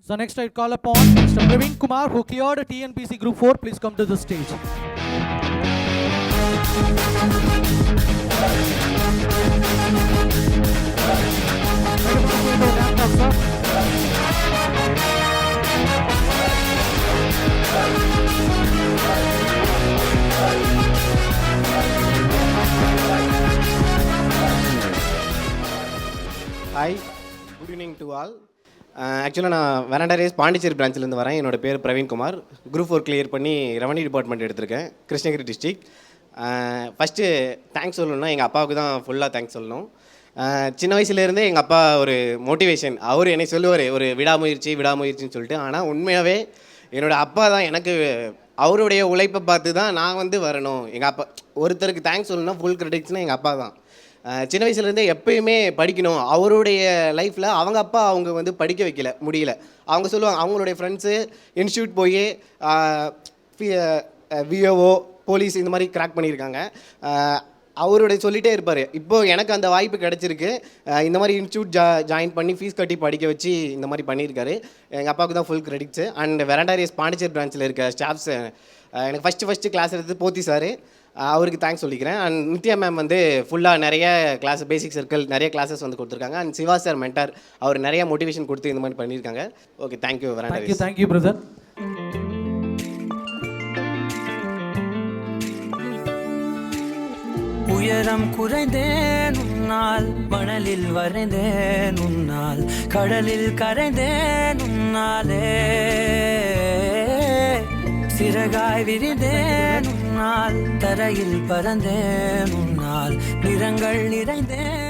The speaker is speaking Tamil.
So next I call upon Mr. Praveen Kumar, who cleared TNPC Group 4. Please come to the stage. Hi, good evening to all. ஆக்சுவலாக நான் வெராண்டா ரேஸ் பாண்டிச்சேரி பிரான்ச்சிலேருந்து வரேன். என்னோட பேர் பிரவீன்குமார். குரூப் 4 கிளியர் பண்ணி ரெவன்யூ டிபார்ட்மெண்ட் எடுத்திருக்கேன், கிருஷ்ணகிரி டிஸ்ட்ரிக்ட். ஃபஸ்ட்டு தேங்க்ஸ் சொல்லணும்னா எங்கள் அப்பாவுக்கு தான் ஃபுல்லாக தேங்க்ஸ் சொல்லணும். சின்ன வயசுலேருந்தே எங்கள் அப்பா ஒரு மோட்டிவேஷன், அவர் என்னை சொல்லுவார் ஒரு விடாமுயற்சின்னு சொல்லிட்டு. ஆனால் உண்மையாகவே என்னோடய அப்பா தான் எனக்கு அவருடைய உழைப்பை பார்த்து தான் நான் வந்து வரணும். எங்கள் அப்பா ஒருத்தருக்கு தேங்க்ஸ் சொல்லணும்னா ஃபுல் கிரெடிட்ஸ்னால் எங்கள் அப்பா தான். சின்ன வயசுலேருந்தே எப்பயுமே படிக்கணும். அவருடைய லைஃப்பில் அவங்க வந்து படிக்க முடியல. அவங்க சொல்லுவாங்க, அவங்களுடைய ஃப்ரெண்ட்ஸு இன்ஸ்டியூட் போய் விஓஓ போலீஸ் இந்த மாதிரி கிராக் பண்ணியிருக்காங்க. அவருடைய சொல்லிகிட்டே இருப்பார். இப்போது எனக்கு அந்த வாய்ப்பு கிடச்சிருக்கு. இந்த மாதிரி இன்ஸ்டியூட் ஜாயின் பண்ணி ஃபீஸ் கட்டி படிக்க வச்சு இந்த மாதிரி பண்ணியிருக்காரு. எங்கள் அப்பாவுக்கு தான் full credits. And Veranda Race Pondicherry பிரான்ச்சில் இருக்க ஸ்டாஃப்ஸ், எனக்கு ஃபஸ்ட்டு கிளாஸ் எடுத்து போத்தி சார், அவருக்கு தேங்க்ஸ் சொல்லிக்கிறேன். அண்ட் நித்யா மேம் வந்து ஃபுல்லாக நிறைய கிளாஸ், பேசிக் சர்க்கிள் நிறைய கிளாஸஸ் வந்து கொடுத்துருக்காங்க. அண்ட் சிவா சார் மென்டார், அவர் நிறைய மோட்டிவேஷன் கொடுத்து இந்த மாதிரி பண்ணியிருக்காங்க. Okay, thank you Veranda Race. Thank you brother. உயரம் குறைந்தேன் உன்னால், மணலில் வரைந்தேன் உன்னால், கடலில் கரைந்தேன் உன்னாலே, சிறகாய் விரிந்தேன் உன்னால், தரையில் பறந்தேன் உன்னால், நிறங்கள் நிறைந்தேன்.